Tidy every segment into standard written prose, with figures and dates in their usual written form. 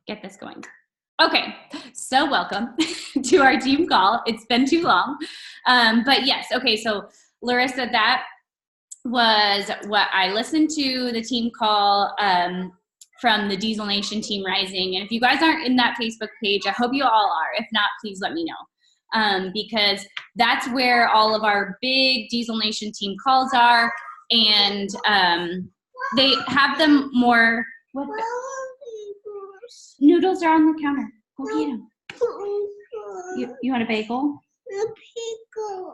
get this going. Okay, so welcome to our team call. It's been too long. But yes, okay, so Larissa, that was what I listened to, the team call from the Diesel Nation Team Rising. And if you guys aren't in that Facebook page, I hope you all are. If not, please let me know. Because that's where all of our big Diesel Nation team calls are. And they have them more. What noodles are on the counter. Go get them. You want a bagel?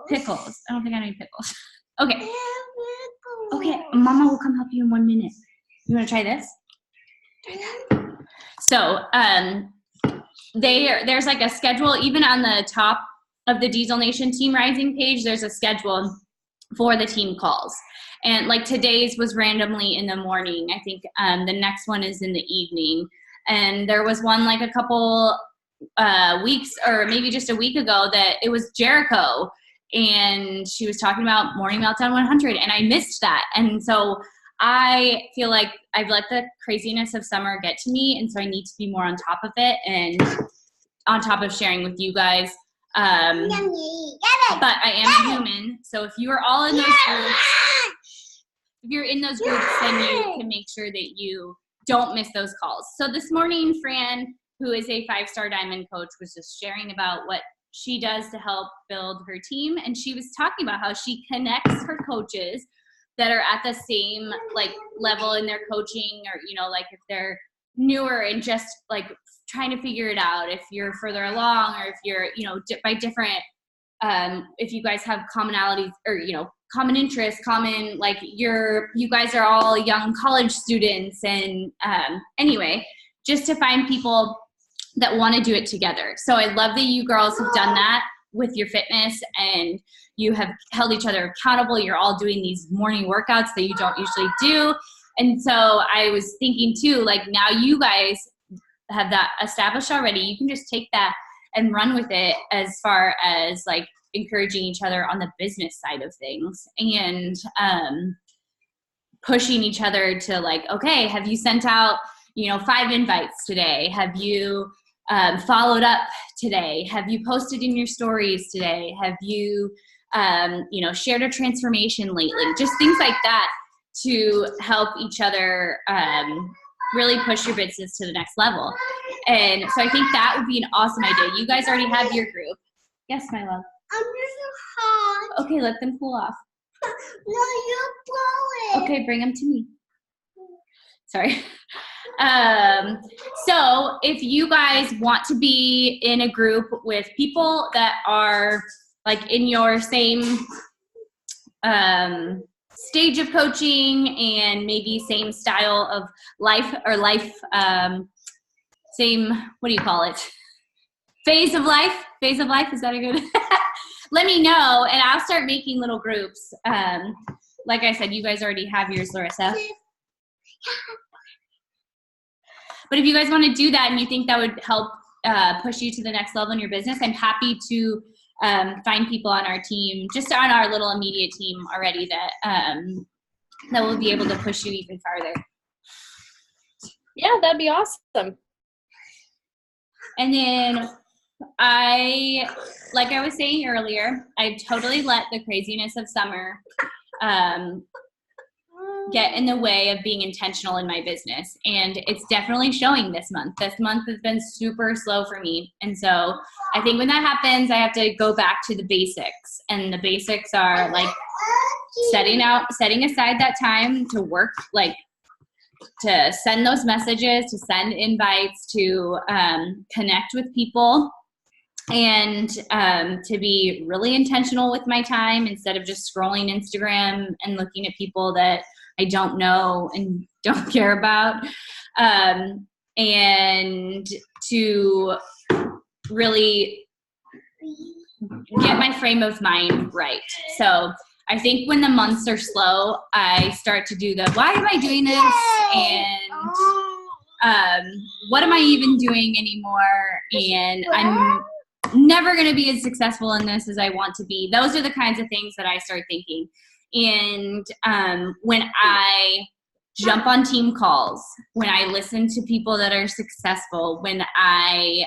Pickles. I don't think I need pickles. Okay. Okay, Mama will come help you in 1 minute. You want to try this? So there's like a schedule, even on the top of the Diesel Nation Team Rising page, there's a schedule for the team calls. And like today's was randomly in the morning. I think the next one is in the evening. And there was one like a couple weeks or maybe just a week ago that it was Jericho. And she was talking about Morning Meltdown 100. And I missed that. And so I feel like I've let the craziness of summer get to me. And so I need to be more on top of it and on top of sharing with you guys. But I am human. So if you are all in those groups, if you're in those groups, then you can make sure that you don't miss those calls. So this morning, Fran, who is a 5-star diamond coach, was just sharing about what she does to help build her team. And she was talking about how she connects her coaches that are at the same like level in their coaching, or, you know, like if they're newer and just like trying to figure it out, if you're further along, or if you're, you know, by different, if you guys have commonalities or, you know, common interests, common, like you guys are all young college students. And anyway, just to find people that want to do it together. So I love that you girls have done that with your fitness, and you have held each other accountable. You're all doing these morning workouts that you don't usually do. And so I was thinking too, like now you guys have that established already. You can just take that and run with it as far as like encouraging each other on the business side of things, and pushing each other to like, okay, have you sent out, you know, 5 invites today? Have you followed up today? Have you posted in your stories today? Have you, you know, shared a transformation lately? Just things like that to help each other really push your business to the next level. And so I think that would be an awesome idea. You guys already have your group. Yes, my love. I'm just hot. Okay, let them cool off. No, you blow it. Okay, bring them to me. Sorry. So if you guys want to be in a group with people that are like in your same stage of coaching and maybe same style of life, or same, what do you call it? Phase of life, is that a good? Let me know, and I'll start making little groups. Like I said, you guys already have yours, Larissa. But if you guys want to do that and you think that would help push you to the next level in your business, I'm happy to find people on our team, just on our little immediate team already, that will be able to push you even farther. Yeah, that'd be awesome. And then like I was saying earlier, I totally let the craziness of summer get in the way of being intentional in my business. And it's definitely showing this month. This month has been super slow for me. And so I think when that happens, I have to go back to the basics. And the basics are like setting aside that time to work, like to send those messages, to send invites, to connect with people, and to be really intentional with my time instead of just scrolling Instagram and looking at people that I don't know and don't care about, and to really get my frame of mind right. So I think when the months are slow, I start to do the, why am I doing this? And what am I even doing anymore? And I'm never going to be as successful in this as I want to be. Those are the kinds of things that I start thinking. And when I jump on team calls, when I listen to people that are successful, when I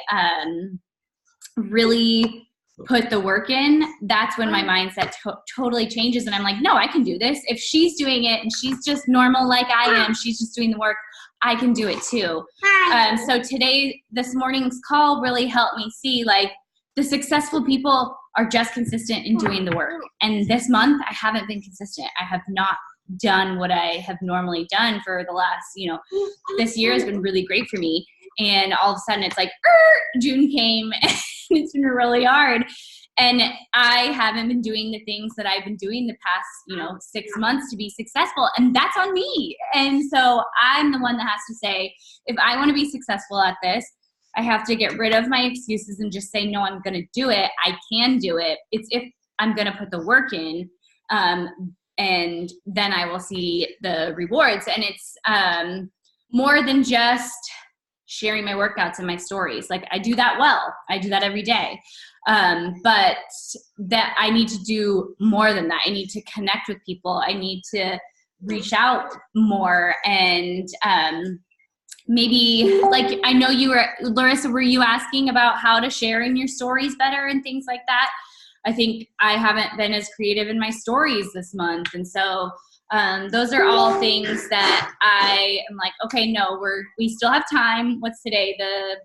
really put the work in, that's when my mindset totally changes. And I'm like, no, I can do this. If she's doing it and she's just normal like I am, she's just doing the work, I can do it too. So this morning's call really helped me see like the successful people are just consistent in doing the work. And this month I haven't been consistent. I have not done what I have normally done for the last, this year has been really great for me. And all of a sudden it's like, June came and it's been really hard. And I haven't been doing the things that I've been doing the past, 6 months to be successful. And that's on me. And so I'm the one that has to say, if I want to be successful at this, I have to get rid of my excuses and just say, no, I'm going to do it. I can do it. It's if I'm going to put the work in, and then I will see the rewards. And it's more than just sharing my workouts and my stories. Like I do that well. I do that every day. But that I need to do more than that. I need to connect with people. I need to reach out more. And maybe like, I know Larissa, were you asking about how to share in your stories better and things like that? I think I haven't been as creative in my stories this month. And so those are all things that I am like, okay, no, we still have time. What's today? The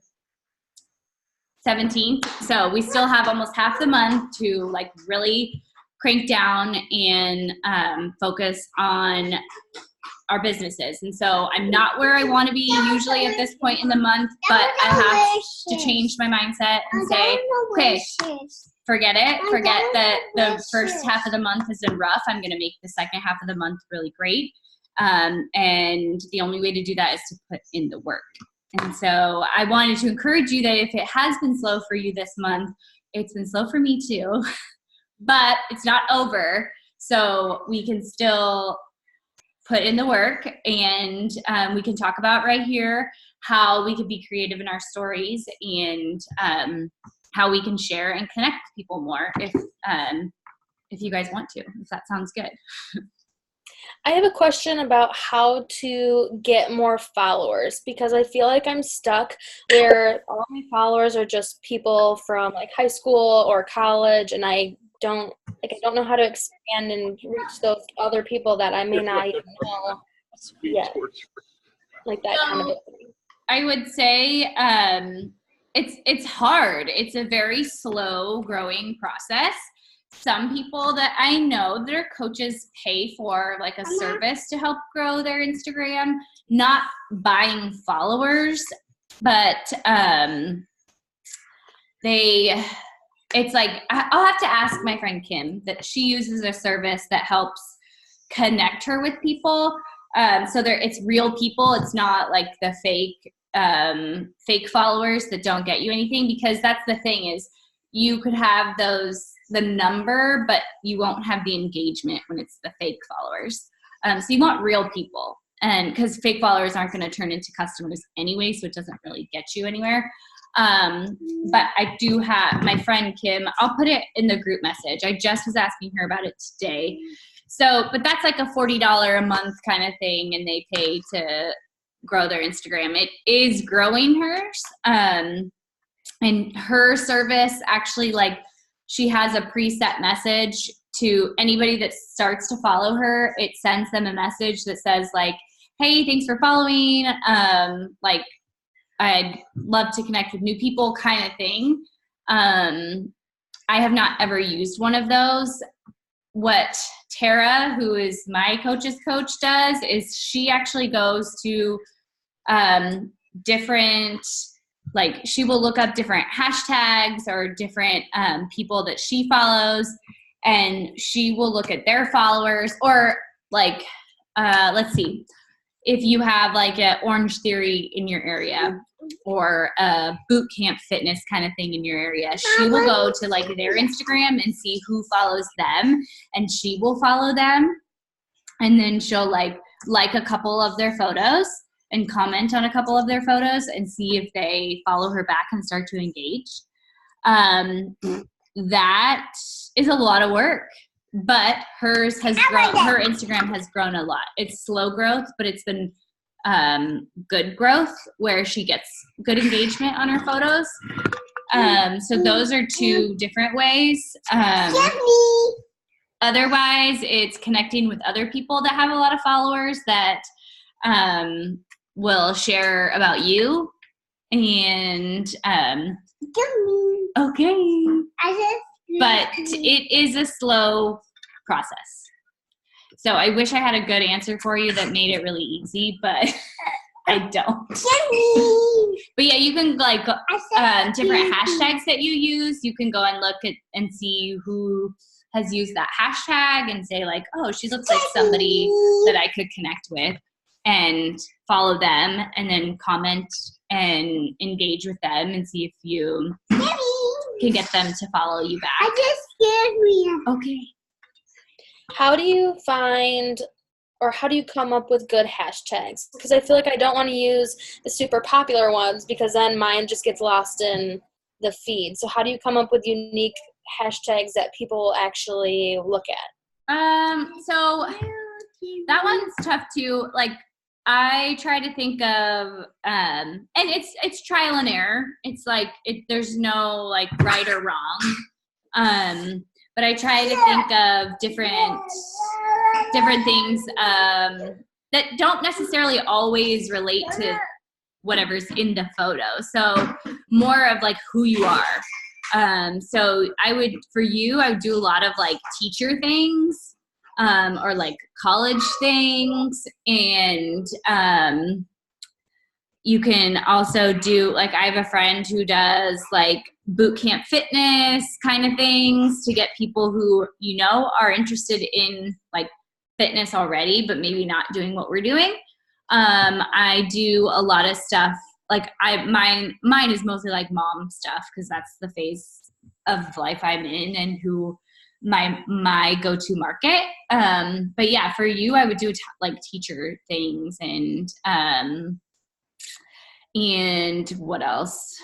17th. So we still have almost half the month to like really crank down and focus on our businesses. And so I'm not where I want to be usually at this point in the month, but I have to change my mindset and say, okay, forget it. Forget that the first half of the month has been rough. I'm going to make the second half of the month really great. And the only way to do that is to put in the work. And so I wanted to encourage you that if it has been slow for you this month, it's been slow for me too, but it's not over. So we can still put in the work, and we can talk about right here how we could be creative in our stories, and how we can share and connect with people more if you guys want to, if that sounds good. I have a question about how to get more followers, because I feel like I'm stuck where all my followers are just people from like high school or college, and I don't know how to expand and reach those other people that I may not even know yet. Like that kind of thing. I would say it's hard. It's a very slow growing process. Some people that I know, their coaches pay for like a service to help grow their Instagram, not buying followers, but it's like, I'll have to ask my friend Kim that she uses a service that helps connect her with people. So it's real people. It's not like the fake followers that don't get you anything, because that's the thing is you could have the number, but you won't have the engagement when it's the fake followers. So you want real people, and because fake followers aren't going to turn into customers anyway, so it doesn't really get you anywhere. But I do have my friend Kim, I'll put it in the group message. I just was asking her about it today. So, but that's like a $40 a month kind of thing, and they pay to grow their Instagram. It is growing hers. And her service actually, like, she has a preset message to anybody that starts to follow her. It sends them a message that says like, hey, thanks for following. Like, I'd love to connect with new people kind of thing. I have not ever used one of those. What Tara, who is my coach's coach, does is she actually goes to different, like, she will look up different hashtags or different people that she follows, and she will look at their followers, or like, let's see, if you have like a Orange Theory in your area or a boot camp fitness kind of thing in your area, she will go to like their Instagram and see who follows them, and she will follow them, and then she'll like a couple of their photos and comment on a couple of their photos and see if they follow her back and start to engage. That is a lot of work. but hers has grown. Her Instagram has grown a lot. It's slow growth, but it's been good growth where she gets good engagement on her photos. So those are two different ways. Otherwise, it's connecting with other people that have a lot of followers that will share about you. And okay. But it is a slow process. So I wish I had a good answer for you that made it really easy, but I don't. But yeah, you can like different hashtags that you use. You can go and look at and see who has used that hashtag and say like, oh, she looks like somebody that I could connect with, and follow them and then comment and engage with them and see if you can get them to follow you back. I just scared me. Okay. How do you find, or how do you come up with good hashtags? Because I feel like I don't want to use the super popular ones because then mine just gets lost in the feed. So how do you come up with unique hashtags that people will actually look at? So that one's tough too. Like I try to think of, and it's trial and error. It's like, there's no like right or wrong. But I try to think of different things that don't necessarily always relate to whatever's in the photo. So more of like who you are. So I would do a lot of like teacher things, or like college things. And you can also do, like, I have a friend who does like boot camp fitness kind of things to get people who, you know, are interested in like fitness already, but maybe not doing what we're doing. I do a lot of stuff like mine is mostly like mom stuff because that's the phase of life I'm in and who my go-to market. But yeah, for you, I would do like teacher things and what else?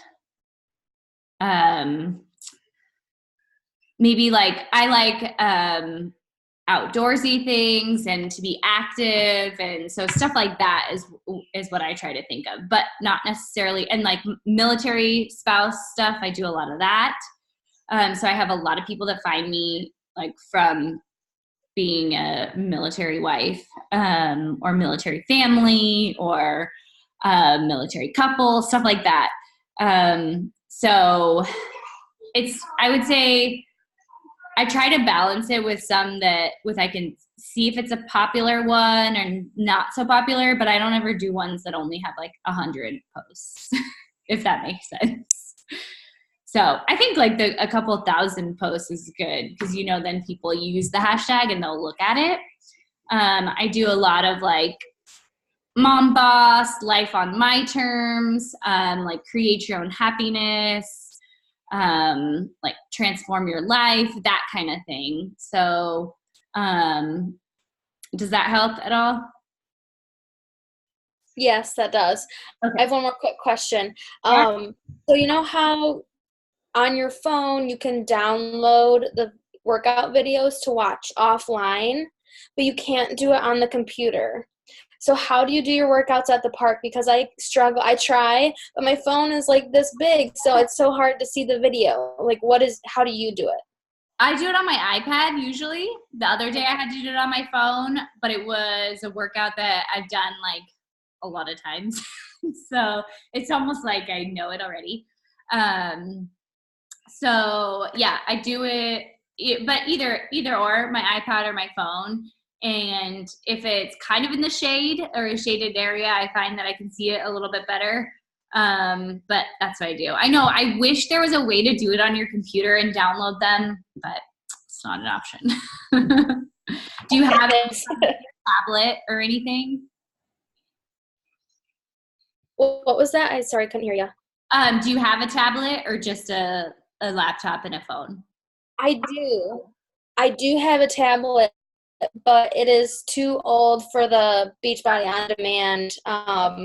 Maybe like I like outdoorsy things and to be active, and so stuff like that is what I try to think of, but not necessarily. And like military spouse stuff, I do a lot of that. So I have a lot of people that find me like from being a military wife, or military family, or military couple, stuff like that. So I would say I try to balance it with some I can see if it's a popular one or not so popular, but I don't ever do ones that only have like 100 posts, if that makes sense. So I think like a couple thousand posts is good because, you know, then people use the hashtag and they'll look at it. I do a lot of like mom boss, life on my terms, like create your own happiness, like transform your life, that kind of thing. So does that help at all? Yes, that does. Okay. I have one more quick question. Yeah. So you know how on your phone you can download the workout videos to watch offline, but you can't do it on the computer. So how do you do your workouts at the park? Because I struggle. I try, but my phone is like this big, so it's so hard to see the video. Like how do you do it? I do it on my iPad usually. The other day I had to do it on my phone, but it was a workout that I've done like a lot of times. So it's almost like I know it already. So yeah, I do it, but either or, my iPad or my phone. And if it's kind of in the shade or a shaded area, I find that I can see it a little bit better. But that's what I do. I know I wish there was a way to do it on your computer and download them, but it's not an option. Do you have a tablet or anything? What was that? Sorry, I couldn't hear you. Do you have a tablet or just a laptop and a phone? I do have a tablet, but it is too old for the Beachbody On Demand app.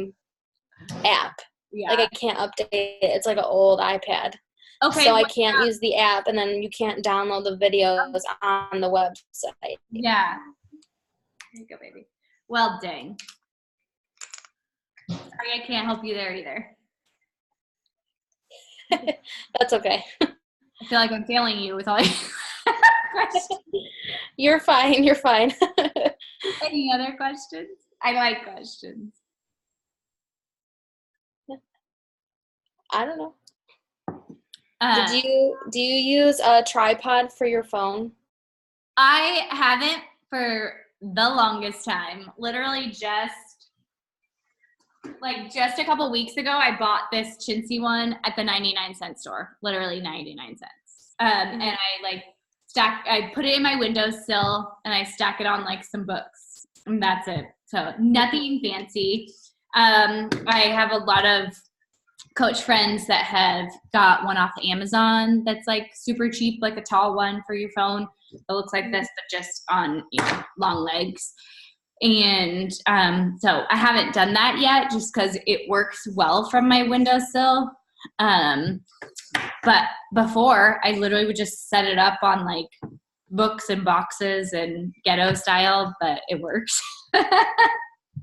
Yeah. Like I can't update it. It's like an old iPad. Okay. So I can't use the app, and then you can't download the videos on the website. Yeah. There you go, baby. Well, dang. Sorry, I can't help you there either. That's okay. I feel like I'm failing you with all your questions. You're fine. You're fine. Any other questions? I like questions. I don't know. Do you use a tripod for your phone? I haven't for the longest time. Literally just a couple weeks ago, I bought this chintzy one at the 99-cent store. Literally 99 cents. And I put it in my windowsill and I stack it on like some books. And that's it. So nothing fancy. I have a lot of coach friends that have got one off Amazon that's like super cheap, like a tall one for your phone. It looks like this, but just on long legs. And so I haven't done that yet just because it works well from my windowsill. But before, I literally would just set it up on like books and boxes and ghetto style, but it works.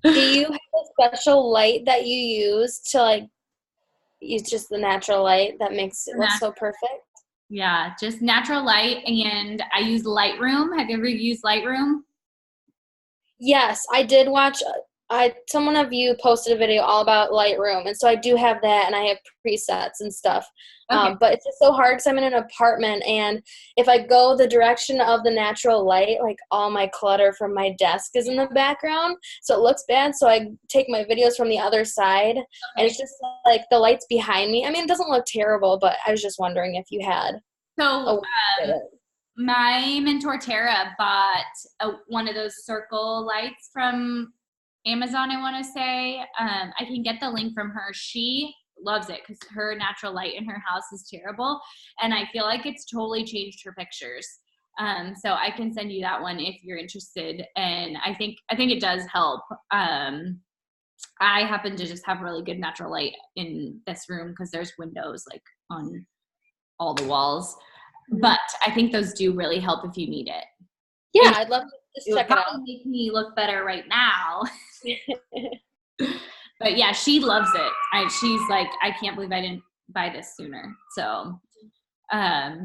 Do you have a special light that you use to like use just the natural light that makes it look so perfect? Yeah, just natural light, and I use Lightroom. Have you ever used Lightroom? Yes, I did watch. Someone of you posted a video all about Lightroom, and so I do have that, and I have presets and stuff. Okay. But it's just so hard because I'm in an apartment, and if I go the direction of the natural light, like all my clutter from my desk is in the background, so it looks bad. So I take my videos from the other side, and it's just like the light's behind me. I mean, it doesn't look terrible, but I was just wondering if you had. So my mentor Tara bought one of those circle lights from Amazon, I want to say. I can get the link from her. She loves it because her natural light in her house is terrible, and I feel like it's totally changed her pictures. So I can send you that one if you're interested, and I think it does help. I happen to just have really good natural light in this room because there's windows like on all the walls, but I think those do really help if you need it. Yeah, I'd love to just check it out. Make me look better right now. But yeah, she loves it. She's like, I can't believe I didn't buy this sooner. So, yeah,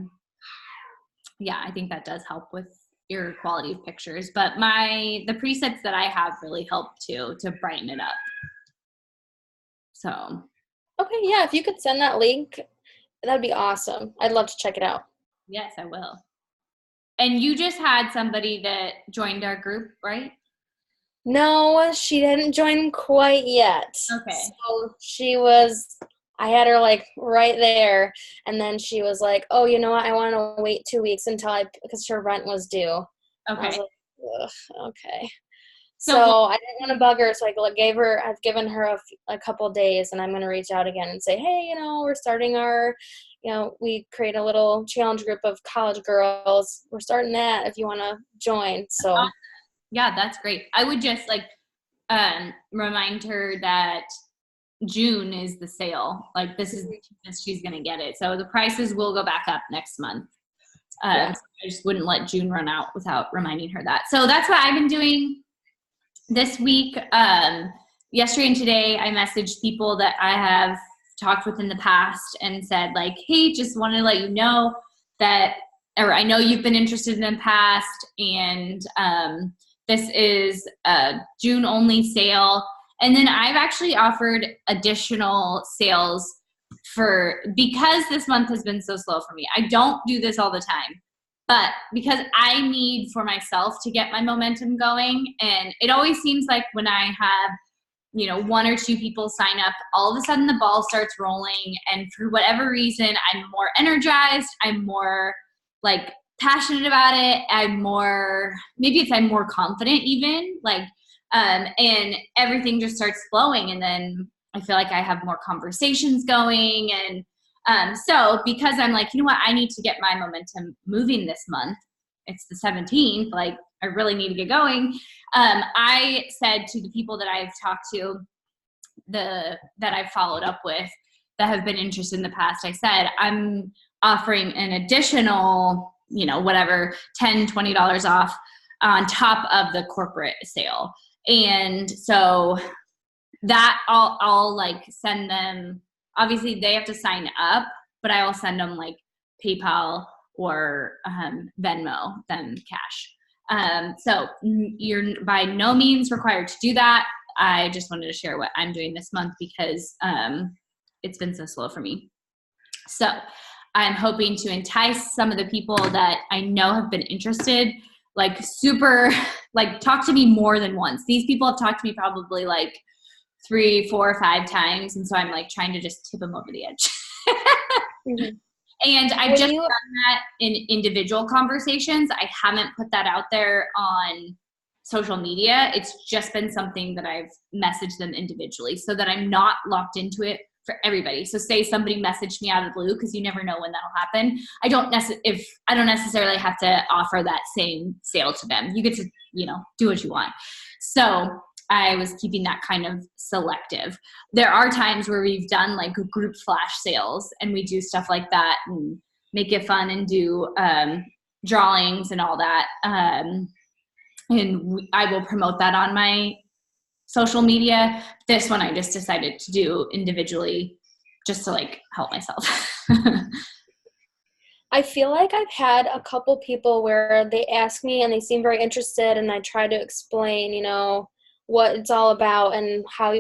I think that does help with your quality of pictures. But the presets that I have really help too to brighten it up. So. Okay, yeah, if you could send that link, that'd be awesome. I'd love to check it out. Yes, I will. And you just had somebody that joined our group, right? No, she didn't join quite yet. Okay. So I had her like right there, and then she was like, oh, you know what, I want to wait 2 weeks because her rent was due. Okay. I was like, okay. So I didn't want to bug her, so I've given her a couple days, and I'm going to reach out again and say, hey, we're starting our, we create a little challenge group of college girls. We're starting that if you want to join. So. Yeah, that's great. I would just remind her that June is the sale. Like this is the cheapest she's going to get it. So the prices will go back up next month. So I just wouldn't let June run out without reminding her that. So that's what I've been doing this week. Yesterday and today, I messaged people that I have talked with in the past and said like, hey, just wanted to let you know that, or I know you've been interested in the past, and this is a June only sale. And then I've actually offered additional sales because this month has been so slow for me. I don't do this all the time, but because I need for myself to get my momentum going. And it always seems like when I have, one or two people sign up, all of a sudden the ball starts rolling. And for whatever reason, I'm more energized. I'm more passionate about it. I'm more confident even, and everything just starts flowing. And then I feel like I have more conversations going. And so because I'm like, you know what, I need to get my momentum moving this month. It's the 17th. I really need to get going. I said to the people that I've talked to, that I've followed up with, that have been interested in the past, I said, I'm offering an additional, whatever, $10, $20 off on top of the corporate sale. And so that I'll like send them, obviously they have to sign up, but I will send them like PayPal or Venmo them cash. So you're by no means required to do that. I just wanted to share what I'm doing this month because it's been so slow for me. So I'm hoping to entice some of the people that I know have been interested, like super, like talk to me more than once. These people have talked to me probably like 3, 4, 5 times. And so I'm like trying to just tip them over the edge. Mm-hmm. And I've just done that in individual conversations. I haven't put that out there on social media. It's just been something that I've messaged them individually so that I'm not locked into it for everybody. So say somebody messaged me out of the blue, because you never know when that'll happen. I don't necessarily have to offer that same sale to them. You get to, do what you want. So I was keeping that kind of selective. There are times where we've done like group flash sales and we do stuff like that and make it fun and do drawings and all that. And I will promote that on my social media. This one I just decided to do individually just to like help myself. I feel like I've had a couple people where they ask me and they seem very interested and I try to explain, what it's all about and how,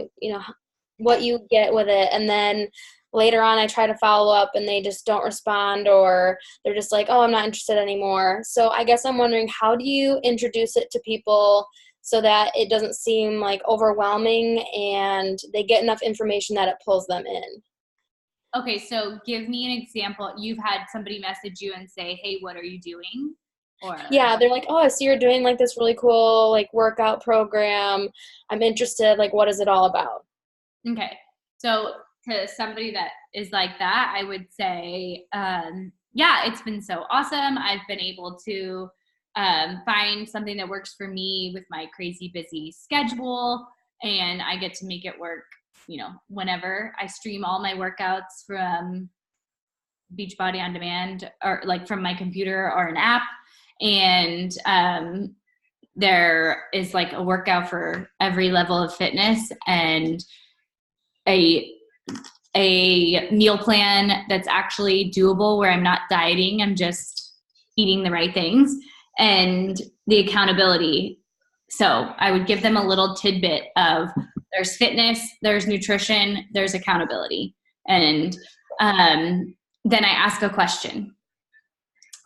what you get with it. And then later on I try to follow up and they just don't respond, or they're just like, oh, I'm not interested anymore. So I guess I'm wondering, how do you introduce it to people so that it doesn't seem like overwhelming and they get enough information that it pulls them in? Okay, so give me an example. You've had somebody message you and say, hey, what are you doing? Or yeah, they're like, oh, I see you're doing like this really cool like workout program. I'm interested. Like, what is it all about? Okay, so to somebody that is like that, I would say, yeah, it's been so awesome. I've been able to find something that works for me with my crazy busy schedule, and I get to make it work, whenever. I stream all my workouts from Beachbody On Demand, or like from my computer or an app. And there is like a workout for every level of fitness and a meal plan that's actually doable, where I'm not dieting, I'm just eating the right things, and the accountability. So I would give them a little tidbit of there's fitness, there's nutrition, there's accountability. And then I ask a question.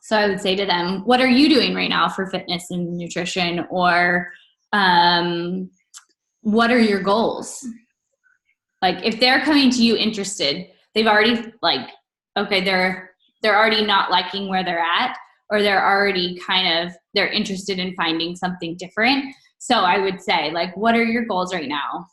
So I would say to them, what are you doing right now for fitness and nutrition? Or what are your goals? Like if they're coming to you interested, they've already like, okay, they're already not liking where they're at, or they're already they're interested in finding something different. So I would say, like, what are your goals right now?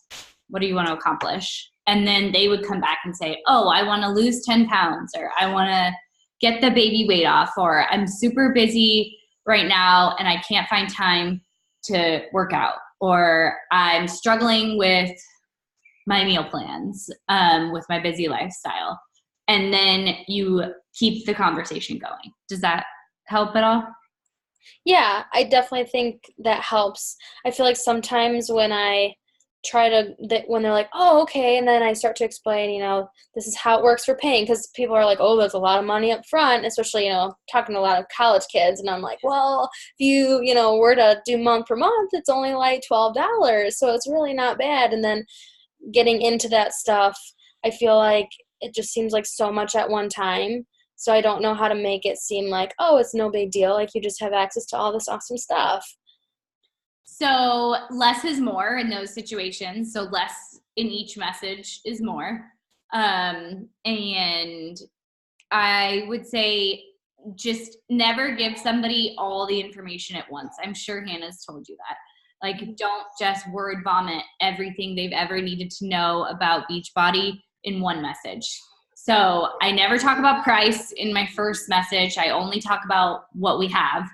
What do you want to accomplish? And then they would come back and say, oh, I want to lose 10 pounds, or I want to get the baby weight off, or I'm super busy right now and I can't find time to work out, or I'm struggling with my meal plans with my busy lifestyle. And then you keep the conversation going. Does that help at all? Yeah, I definitely think that helps. I feel like sometimes when I when they're like, oh, okay, and then I start to explain, this is how it works for paying, because people are like, oh, there's a lot of money up front, especially, talking to a lot of college kids, and I'm like, well, if you, were to do month per month, it's only like $12, so it's really not bad. And then getting into that stuff, I feel like it just seems like so much at one time, so I don't know how to make it seem like, oh, it's no big deal, like you just have access to all this awesome stuff. So less is more in those situations. So less in each message is more. And I would say just never give somebody all the information at once. I'm sure Hannah's told you that. Like, don't just word vomit everything they've ever needed to know about Beachbody in one message. So I never talk about price in my first message. I only talk about what we have.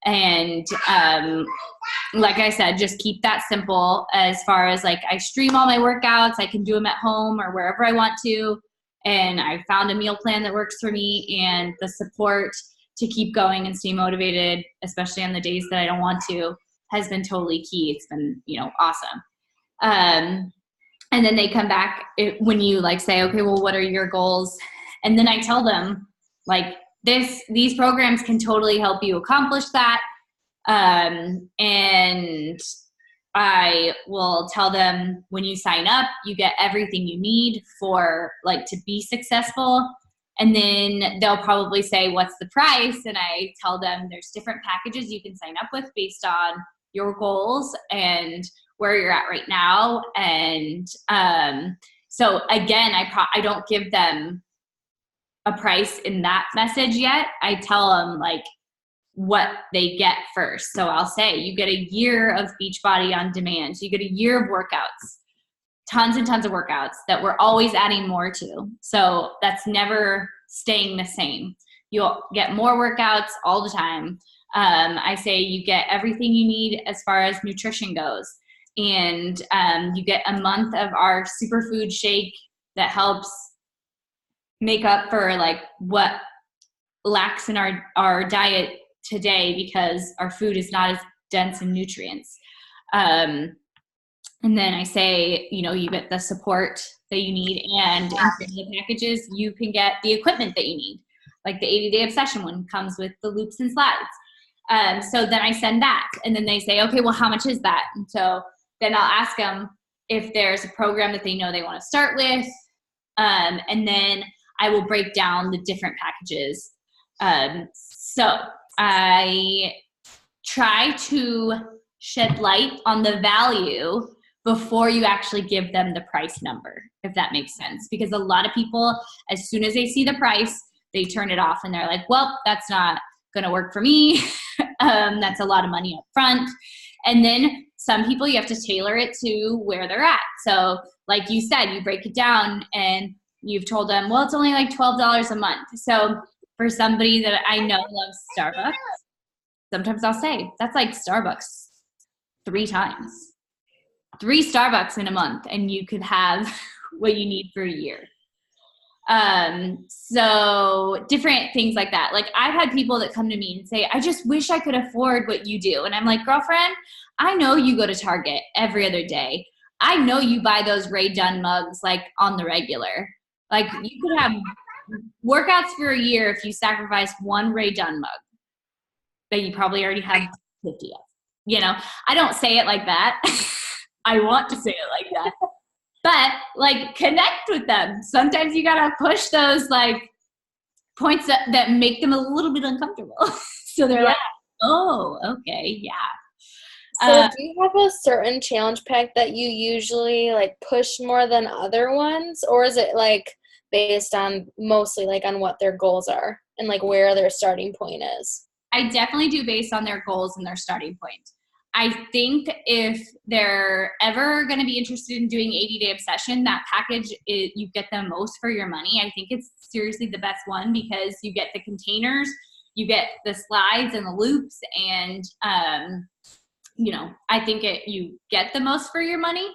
And like I said, just keep that simple as far as like I stream all my workouts. I can do them at home or wherever I want to. and I found a meal plan that works for me, and the support to keep going and stay motivated, especially on the days that I don't want to, has been totally key. It's been, awesome. And then they come back when you like say, okay, well, what are your goals? And then I tell them like these programs can totally help you accomplish that. And I will tell them when you sign up, you get everything you need for like to be successful. And then they'll probably say, what's the price? And I tell them there's different packages you can sign up with based on your goals and where you're at right now. And so again, I don't give them a price in that message yet. I tell them like what they get first. So I'll say you get a year of Beachbody on demand. So you get a year of workouts, tons and tons of workouts that we're always adding more to. So that's never staying the same. You'll get more workouts all the time. I say you get everything you need as far as nutrition goes. And you get a month of our superfood shake that helps make up for like what lacks in our diet today because our food is not as dense in nutrients. And then I say, you get the support that you need, and in the packages, you can get the equipment that you need. Like the 80-Day Obsession one comes with the loops and slides. So then I send that, and then they say, okay, well, how much is that? And so then I'll ask them if there's a program that they know they want to start with. And then I will break down the different packages. So I try to shed light on the value before you actually give them the price number, if that makes sense. Because a lot of people, as soon as they see the price, they turn it off and they're like, well, that's not going to work for me. That's a lot of money up front. And then some people, you have to tailor it to where they're at. So like you said, you break it down and you've told them, well, it's only like $12 a month. So for somebody that I know loves Starbucks, sometimes I'll say, that's like Starbucks 3 times. 3 Starbucks in a month, and you could have what you need for a year. So different things like that. Like I've had people that come to me and say, I just wish I could afford what you do. And I'm like, girlfriend, I know you go to Target every other day. I know you buy those Ray Dunn mugs like on the regular. Like you could have workouts for a year if you sacrifice one Ray Dunn mug that you probably already have 50 of. I don't say it like that. I want to say it like that. But like connect with them. Sometimes you gotta push those like points that make them a little bit uncomfortable. So they're like, oh, okay, yeah. So do you have a certain challenge pack that you usually like push more than other ones? Or is it like based on mostly like on what their goals are and like where their starting point is? I definitely do based on their goals and their starting point. I think if they're ever going to be interested in doing 80-Day Obsession, that package, you get the most for your money. I think it's seriously the best one because you get the containers, you get the slides and the loops, and, I think you get the most for your money.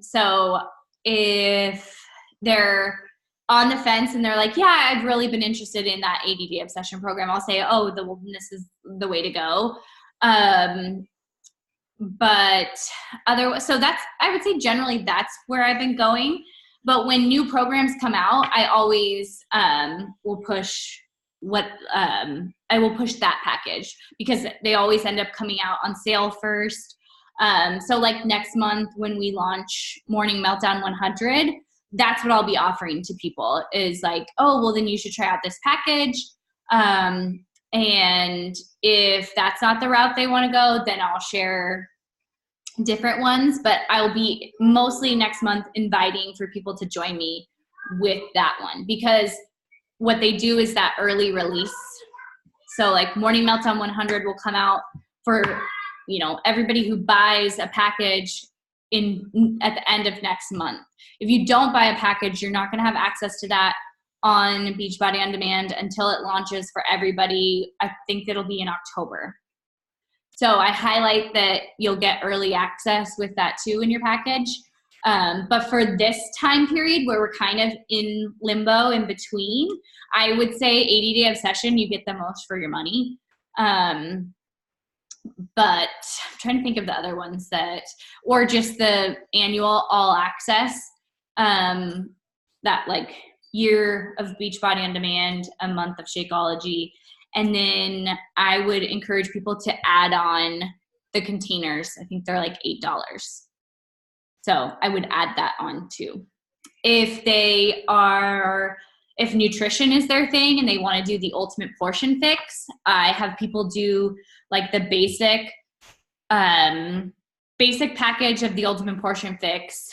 So if they're on the fence and they're like, yeah, I've really been interested in that 80-Day Obsession program, I'll say, oh, the wilderness is the way to go. So I would say generally that's where I've been going. But when new programs come out, I always will push that package because they always end up coming out on sale first. So like next month when we launch Morning Meltdown 100, that's what I'll be offering to people is like, oh, well then you should try out this package. And if that's not the route they want to go, then I'll share different ones. But I'll be mostly next month inviting for people to join me with that one because what they do is that early release. So like Morning Meltdown 100 will come out for, everybody who buys a package at the end of next month. If you don't buy a package, you're not going to have access to that on Beachbody On Demand until it launches for everybody. I think it'll be in October. So I highlight that you'll get early access with that too in your package. But for this time period where we're kind of in limbo in between, I would say 80 Day Obsession, you get the most for your money. But I'm trying to think of the other ones or just the annual all access, that like year of Beachbody On Demand, a month of Shakeology. And then I would encourage people to add on the containers. I think they're like $8. So I would add that on too. If nutrition is their thing and they want to do the ultimate portion fix, I have people do like the basic package of the ultimate portion fix.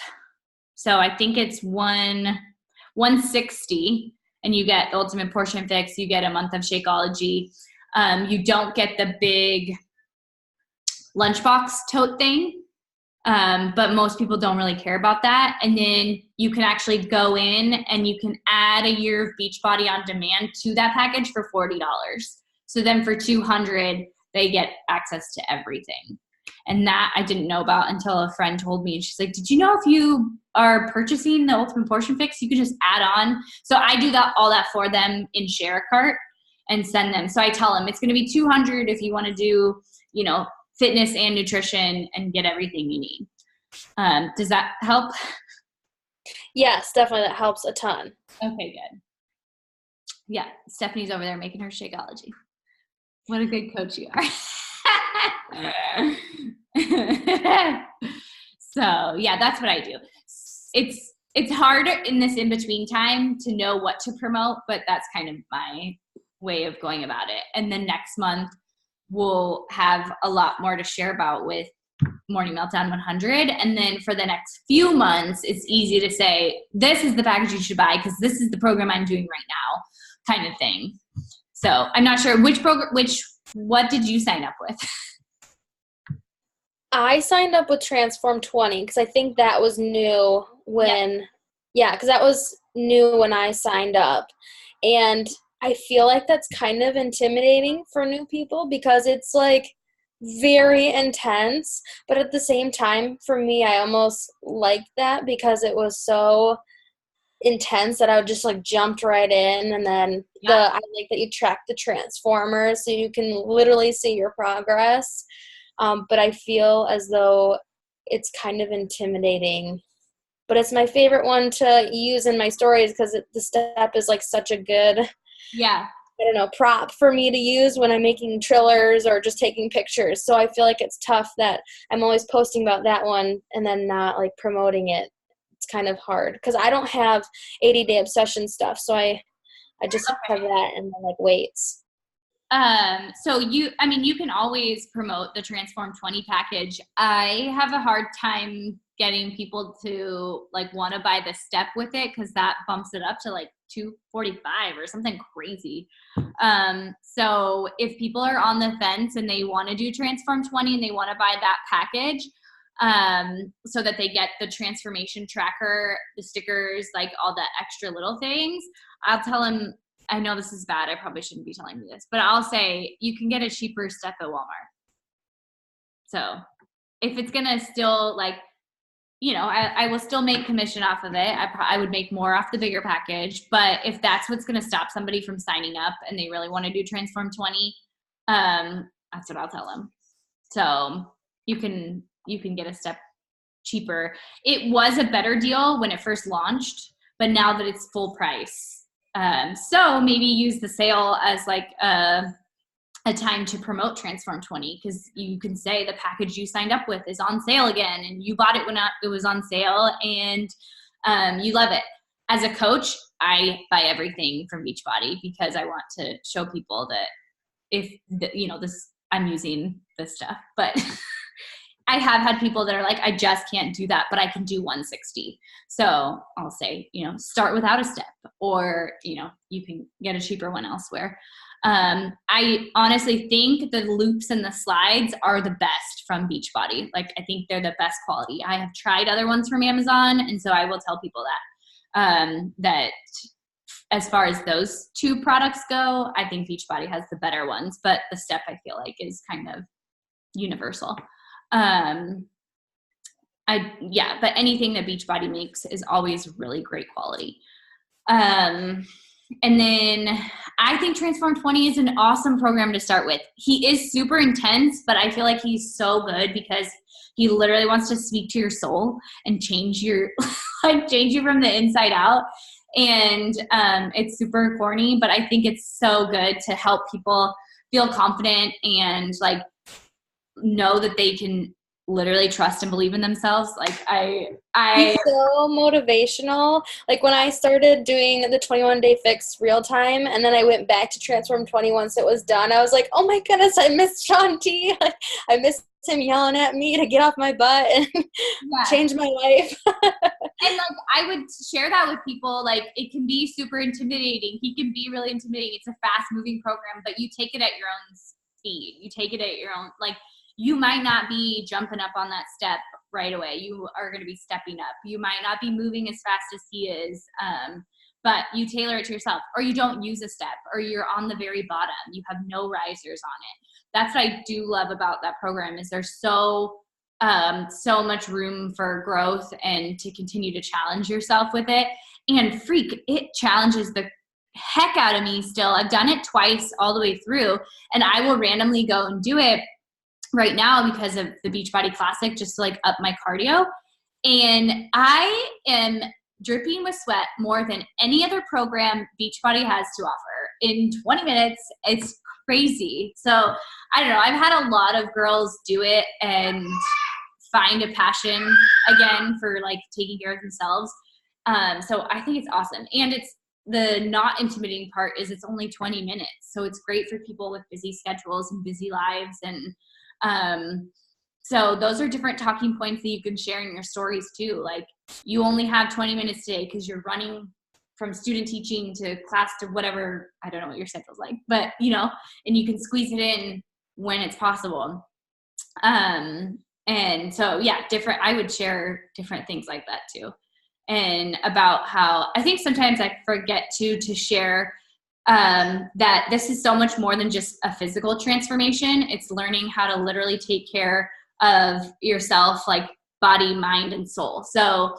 So I think it's $160, and you get the ultimate portion fix. You get a month of Shakeology. You don't get the big lunchbox tote thing. But most people don't really care about that. And then you can actually go in and you can add a year of Beachbody On Demand to that package for $40. So then for $200, they get access to everything. And that I didn't know about until a friend told me. And she's like, did you know if you are purchasing the Ultimate Portion Fix, you can just add on? So I do all that for them in Share a Cart and send them. So I tell them it's going to be $200 if you want to do, fitness and nutrition and get everything you need. Does that help? Yes, definitely. That helps a ton. Okay, good. Yeah, Stephanie's over there making her Shakeology. What a good coach you are. So yeah, that's what I do. It's hard in this in-between time to know what to promote, but that's kind of my way of going about it. And then next month we'll have a lot more to share about with Morning Meltdown 100. And then for the next few months, it's easy to say, this is the package you should buy because this is the program I'm doing right now, kind of thing. So I'm not sure what did you sign up with? I signed up with Transform 20 because I think that was new because that was new when I signed up. And I feel like that's kind of intimidating for new people because it's like very intense, but at the same time, for me, I almost liked that because it was so intense that I would just like jumped right in. And then I like that you track the transformers so you can literally see your progress. But I feel as though it's kind of intimidating. But it's my favorite one to use in my stories because the step is like such a good prop for me to use when I'm making trillers or just taking pictures. So I feel like it's tough that I'm always posting about that one and then not like promoting it. It's kind of hard because I don't have 80 Day Obsession stuff. So I just have that and then like weights. So you can always promote the Transform 20 package. I have a hard time getting people to like want to buy the step with it because that bumps it up to like $245 or something crazy. So if people are on the fence and they want to do Transform 20 and they want to buy that package, so that they get the transformation tracker, the stickers, like all the extra little things, I'll tell them, I know this is bad, I probably shouldn't be telling you this, but I'll say you can get a cheaper step at Walmart. So if it's gonna still like, I will still make commission off of it. I would make more off the bigger package, but if that's what's gonna stop somebody from signing up and they really want to do Transform 20, that's what I'll tell them. So you can get a step cheaper. It was a better deal when it first launched, but now that it's full price. So maybe use the sale as like a time to promote Transform 20 because you can say the package you signed up with is on sale again and you bought it when it was on sale and you love it. As a coach, I buy everything from Beachbody because I want to show people that I'm using this stuff. But I have had people that are like, I just can't do that, but I can do 160. So I'll say, start without a step or, you can get a cheaper one elsewhere. I honestly think the loops and the slides are the best from Beachbody. Like, I think they're the best quality. I have tried other ones from Amazon. And so I will tell people that as far as those two products go, I think Beachbody has the better ones, but the step I feel like is kind of universal. But anything that Beachbody makes is always really great quality. And then I think Transform 20 is an awesome program to start with. He is super intense, but I feel like he's so good because he literally wants to speak to your soul and change your, change you from the inside out. And it's super corny, but I think it's so good to help people feel confident and like know that they can literally trust and believe in themselves. Like He's so motivational. Like when I started doing the 21 Day Fix real time and then I went back to Transform 20 once it was done, I was like, oh my goodness, I missed Shaun T. I missed him yelling at me to get off my butt and change my life. And like I would share that with people. Like it can be super intimidating. He can be really intimidating. It's a fast moving program, but you take it at your own speed. You take it at your own, like, you might not be jumping up on that step right away. You are going to be stepping up. You might not be moving as fast as he is, but you tailor it to yourself, or you don't use a step, or you're on the very bottom. You have no risers on it. That's what I do love about that program is there's so much room for growth and to continue to challenge yourself with it. And freak, it challenges the heck out of me still. I've done it twice all the way through, and I will randomly go and do it right now because of the Beachbody Classic, just to like up my cardio. And I am dripping with sweat more than any other program Beachbody has to offer in 20 minutes. It's crazy. So I don't know. I've had a lot of girls do it and find a passion again for like taking care of themselves. So I think it's awesome. And it's the not intimidating part is it's only 20 minutes. So it's great for people with busy schedules and busy lives. And so those are different talking points that you can share in your stories too. Like you only have 20 minutes today because you're running from student teaching to class to whatever, I don't know what your schedule's like, but you know, and you can squeeze it in when it's possible. And so yeah, I would share different things like that too. And about how I think sometimes I forget to share that this is so much more than just a physical transformation. It's learning how to literally take care of yourself, like body, mind, and soul. So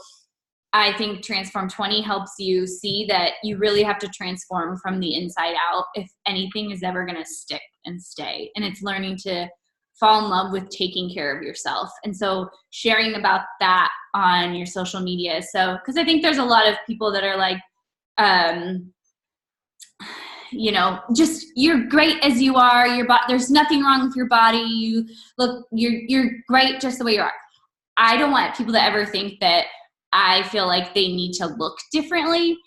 I think Transform 20 helps you see that you really have to transform from the inside out if anything is ever going to stick and stay. And it's learning to fall in love with taking care of yourself. And so sharing about that on your social media. So, because I think there's a lot of people that are like, you know, just you're great as you are. There's nothing wrong with your body. You look, you're great just the way you are. I don't want people to ever think that I feel like they need to look differently.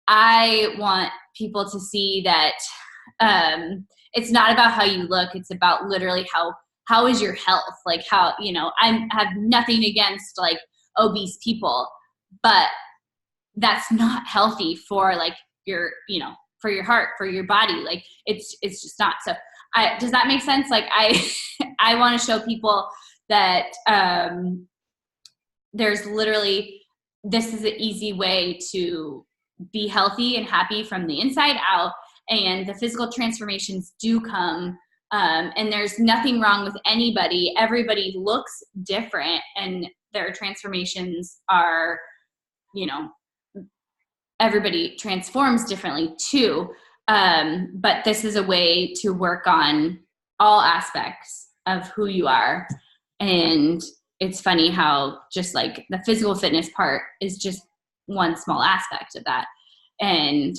I want people to see that it's not about how you look. It's about literally how is your health? Like how, you know, I have nothing against like obese people, but that's not healthy for like your, you know, for your heart, for your body. Like it's just not. So does that make sense? Like I want to show people that there's literally, this is an easy way to be healthy and happy from the inside out. And the physical transformations do come. And there's nothing wrong with anybody. Everybody looks different and their transformations are, you know, everybody transforms differently too. But this is a way to work on all aspects of who you are. And it's funny how just like the physical fitness part is just one small aspect of that. And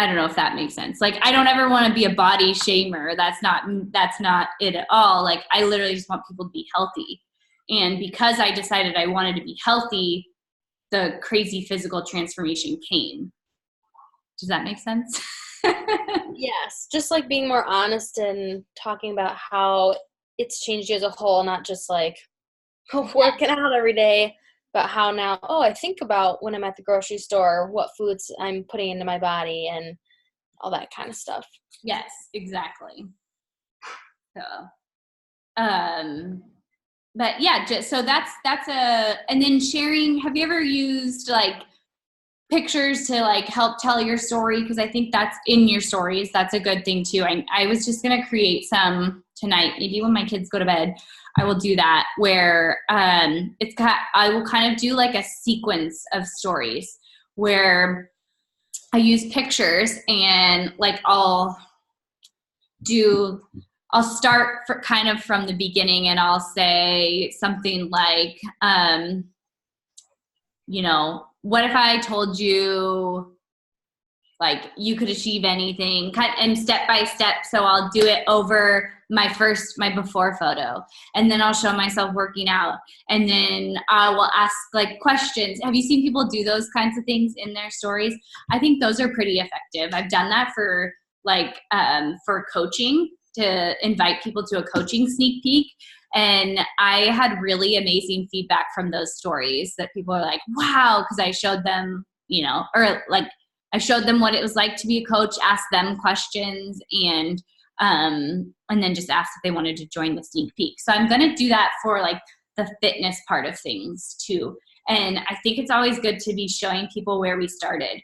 I don't know if that makes sense. Like, I don't ever want to be a body shamer. That's not it at all. Like, I literally just want people to be healthy. And because I decided I wanted to be healthy, the crazy physical transformation came. Does that make sense? Yes. Just like being more honest and talking about how it's changed you as a whole, not just like working out every day, but how now, I think about when I'm at the grocery store, what foods I'm putting into my body and all that kind of stuff. Yes, exactly. So, but yeah, so that's and then sharing, have you ever used like pictures to like help tell your story, because I think that's in your stories. That's a good thing too. I was just going to create some tonight, maybe when my kids go to bed. I will do that, where I will kind of do like a sequence of stories where I use pictures, and like I'll start kind of from the beginning, and I'll say something like, what if I told you like you could achieve anything, and step by step. So I'll do it over my before photo, and then I'll show myself working out, and then I will ask like questions. Have you seen people do those kinds of things in their stories? I think those are pretty effective. I've done that for for coaching, to invite people to a coaching sneak peek. And I had really amazing feedback from those stories, that people are like, wow, because I showed them, or like I showed them what it was like to be a coach, asked them questions, and then just asked if they wanted to join the sneak peek. So I'm going to do that for like the fitness part of things too. And I think it's always good to be showing people where we started.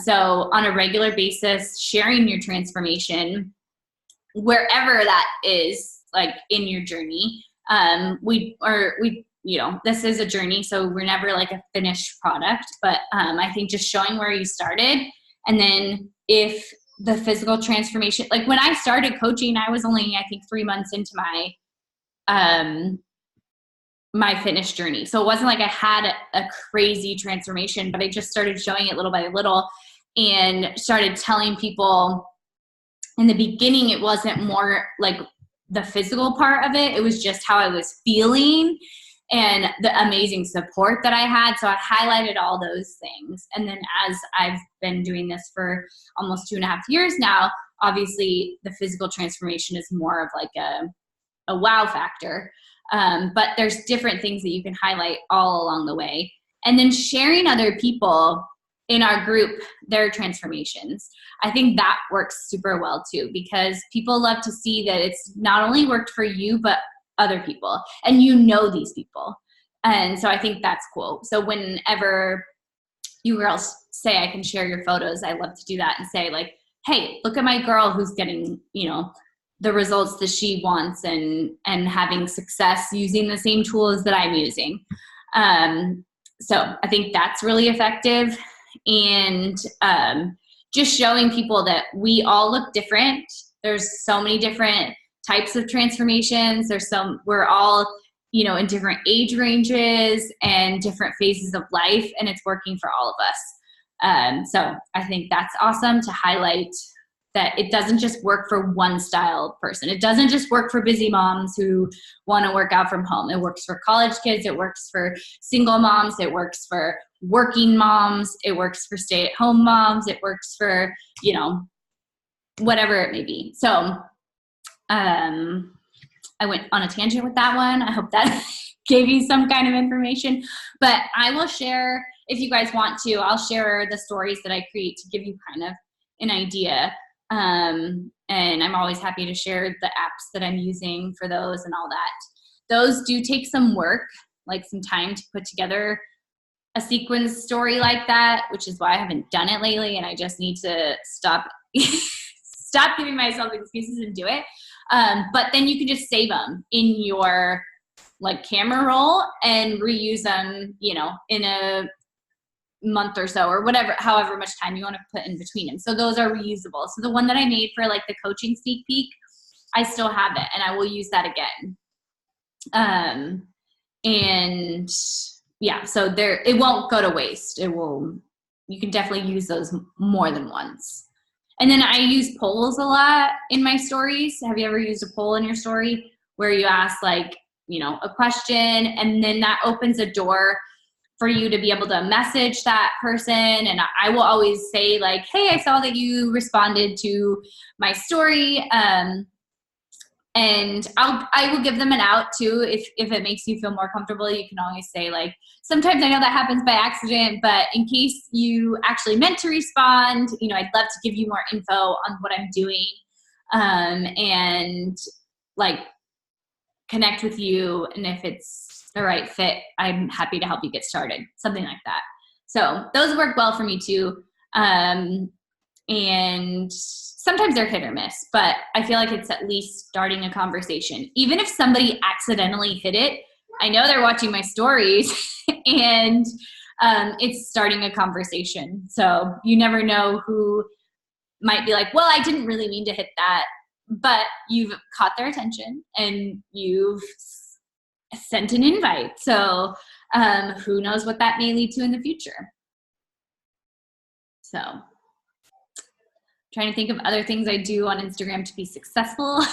So on a regular basis, sharing your transformation, wherever that is, like in your journey. This is a journey, so we're never like a finished product, but I think just showing where you started, and then if the physical transformation, like when I started coaching, I was only, I think, 3 months into my fitness journey. So it wasn't like I had a crazy transformation, but I just started showing it little by little, and started telling people. In the beginning, it wasn't more like the physical part of it. It was just how I was feeling and the amazing support that I had. So I highlighted all those things. And then as I've been doing this for almost 2.5 years now, obviously the physical transformation is more of like a wow factor. But there's different things that you can highlight all along the way. And then sharing other people in our group, their transformations. I think that works super well too, because people love to see that it's not only worked for you, but other people, and these people. And so I think that's cool. So whenever you girls say I can share your photos, I love to do that and say like, hey, look at my girl who's getting, the results that she wants, and having success using the same tools that I'm using. So I think that's really effective. And just showing people that we all look different. There's so many different types of transformations. We're all, in different age ranges and different phases of life, and it's working for all of us. So I think that's awesome to highlight that it doesn't just work for one style person. It doesn't just work for busy moms who want to work out from home. It works for college kids. It works for single moms. It works for working moms. It works for stay-at-home moms. It works for, whatever it may be. So I went on a tangent with that one. I hope that gave you some kind of information. But I will share, if you guys want to, I'll share the stories that I create to give you kind of an idea. And I'm always happy to share the apps that I'm using for those and all that. Those do take some work, like some time to put together a sequence story like that, which is why I haven't done it lately, and I just need to stop giving myself excuses and do it. But then you can just save them in your like camera roll and reuse them, in a month or so, or however much time you want to put in between them. So those are reusable. So the one that I made for like the coaching sneak peek, I still have it, and I will use that again. And yeah, so it won't go to waste. You can definitely use those more than once. And then I use polls a lot in my stories. Have you ever used a poll in your story where you ask like, a question, and then that opens a door for you to be able to message that person? And I will always say like, hey, I saw that you responded to my story. And I will give them an out too. If it makes you feel more comfortable, you can always say like, sometimes I know that happens by accident, but in case you actually meant to respond, I'd love to give you more info on what I'm doing. And like connect with you. And if it's the right fit, I'm happy to help you get started. Something like that. So those work well for me too. And sometimes they're hit or miss, but I feel like it's at least starting a conversation. Even if somebody accidentally hit it, I know they're watching my stories and it's starting a conversation. So you never know who might be like, well, I didn't really mean to hit that, but you've caught their attention and you've sent an invite. So who knows what that may lead to in the future. So trying to think of other things I do on Instagram to be successful.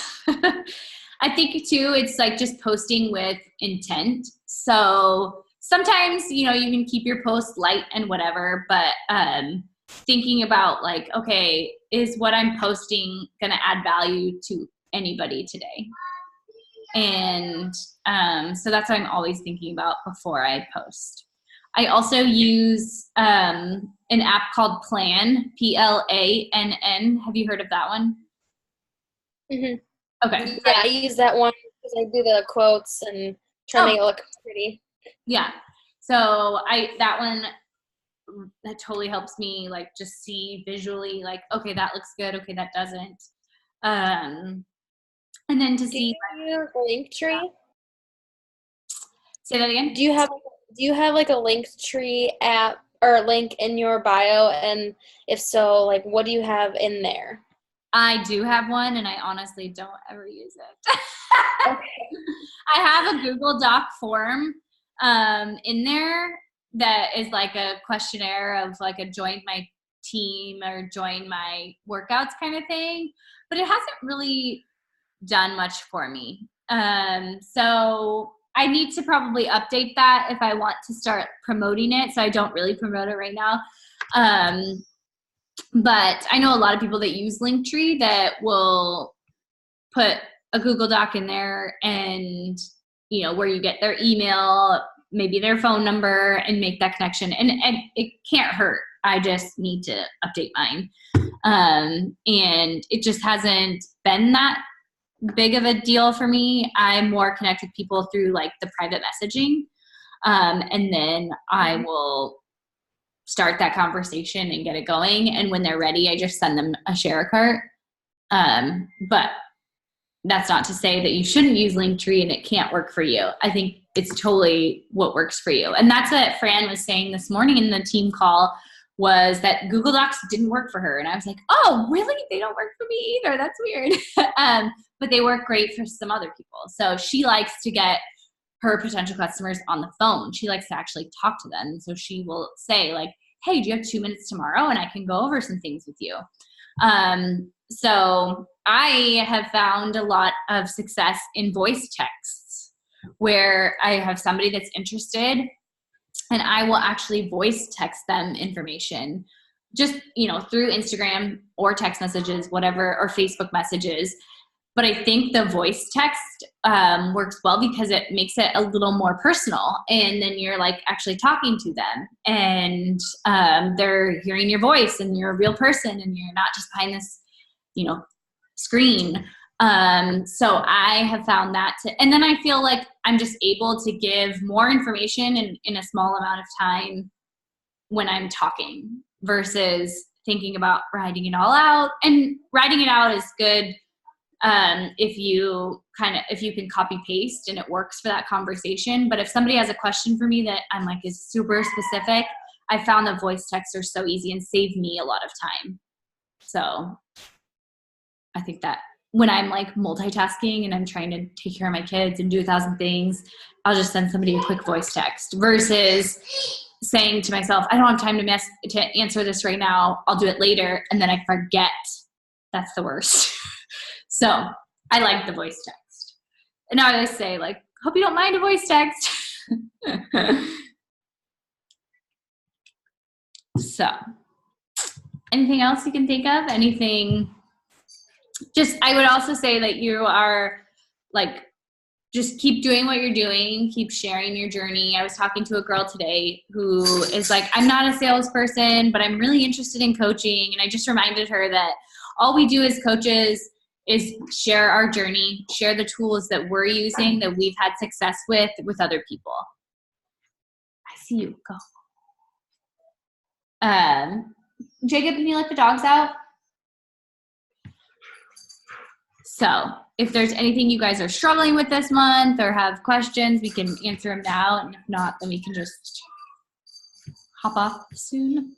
I think too, it's like just posting with intent. So sometimes, you can keep your post light and whatever, but thinking about like, okay, is what I'm posting going to add value to anybody today? And so that's what I'm always thinking about before I post. I also use an app called Plann, Plann. Have you heard of that one? Mm-hmm. Okay. Yeah, I use that one because I do the quotes and try to make it look pretty. Yeah. So that totally helps me like just see visually like, okay, that looks good. Okay, that doesn't. And then to see. Do you use Linktree? Say that again. Do you have like a Linktree app or link in your bio? And if so, like what do you have in there? I do have one, and I honestly don't ever use it. Okay. I have a Google Doc form in there that is like a questionnaire of like a join my team or join my workouts kind of thing, but it hasn't really done much for me. So I need to probably update that if I want to start promoting it. So I don't really promote it right now. But I know a lot of people that use Linktree that will put a Google Doc in there and, where you get their email, maybe their phone number, and make that connection. And it can't hurt. I just need to update mine. And it just hasn't been that big of a deal for me. I'm more connected with people through like the private messaging. And then I will start that conversation and get it going. And when they're ready, I just send them a share cart. But that's not to say that you shouldn't use Linktree and it can't work for you. I think it's totally what works for you. And that's what Fran was saying this morning in the team call, was that Google Docs didn't work for her. And I was like, oh, really? They don't work for me either. That's weird. But they work great for some other people. So she likes to get her potential customers on the phone. She likes to actually talk to them. So she will say like, hey, do you have 2 minutes tomorrow? And I can go over some things with you. So I have found a lot of success in voice texts where I have somebody that's interested and I will actually voice text them information just, through Instagram or text messages, whatever, or Facebook messages. But I think the voice text works well because it makes it a little more personal. And then you're like actually talking to them and they're hearing your voice and you're a real person and you're not just behind this, screen. So I have found that and then I feel like I'm just able to give more information in a small amount of time when I'm talking versus thinking about writing it all out. And writing it out is good if you can copy paste and it works for that conversation. But if somebody has a question for me that I'm like is super specific, I found that voice texts are so easy and save me a lot of time. So I think that when I'm like multitasking and I'm trying to take care of my kids and do 1,000 things, I'll just send somebody a quick voice text versus saying to myself, I don't have time to answer this right now. I'll do it later. And then I forget. That's the worst. So I like the voice text. And now I always say like, hope you don't mind a voice text. So anything else you can think of? Anything? Just, I would also say that you are like, just keep doing what you're doing, keep sharing your journey. I was talking to a girl today who is like, I'm not a salesperson, but I'm really interested in coaching. And I just reminded her that all we do as coaches is share our journey, share the tools that we're using that we've had success with other people. I see you. Go. Jacob, can you let the dogs out? So if there's anything you guys are struggling with this month or have questions, we can answer them now. And if not, then we can just hop off soon.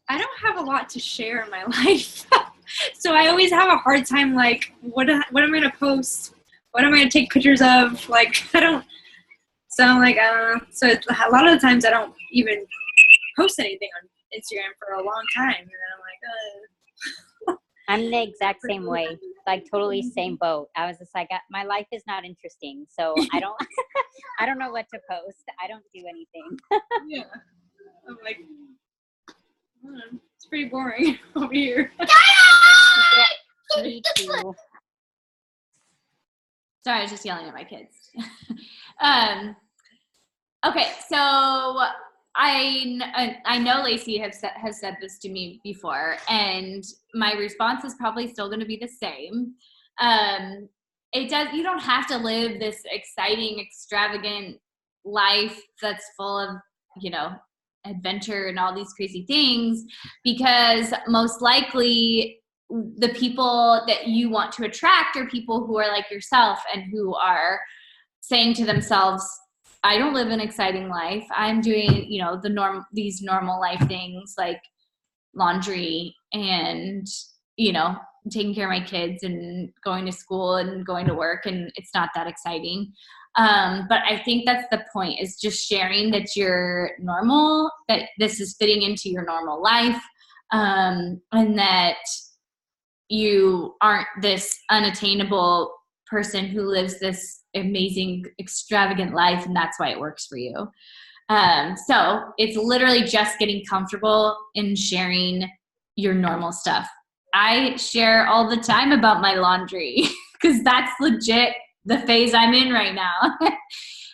I don't have a lot to share in my life. So I always have a hard time, like, what am I going to post? What am I going to take pictures of? Like, I don't know. So a lot of the times I don't even post anything on Instagram for a long time. And then I'm like, I'm the exact same way, like totally same boat. I was just like, my life is not interesting. So I don't know what to post. I don't do anything. yeah. I'm like, it's pretty boring over here. Yeah, me too. Sorry, I was just yelling at my kids. Okay, so I know Lacey has said this to me before, and my response is probably still going to be the same. You don't have to live this exciting, extravagant life that's full of, adventure and all these crazy things, because most likely the people that you want to attract are people who are like yourself and who are saying to themselves, I don't live an exciting life. I'm doing, these normal life things like laundry and, taking care of my kids and going to school and going to work, and it's not that exciting. But I think that's the point, is just sharing that you're normal, that this is fitting into your normal life, and that you aren't this unattainable person who lives this amazing, extravagant life, and that's why it works for you. So it's literally just getting comfortable in sharing your normal stuff. I share all the time about my laundry because that's legit the phase I'm in right now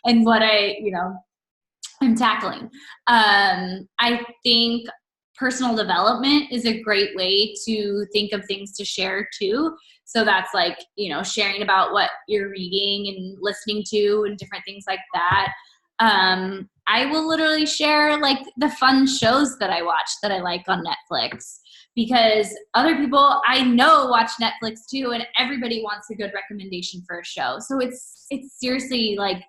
and what I'm tackling. I think personal development is a great way to think of things to share too. So that's like, sharing about what you're reading and listening to and different things like that. I will literally share like the fun shows that I watch that I like on Netflix, because other people I know watch Netflix too, and everybody wants a good recommendation for a show. So it's seriously like,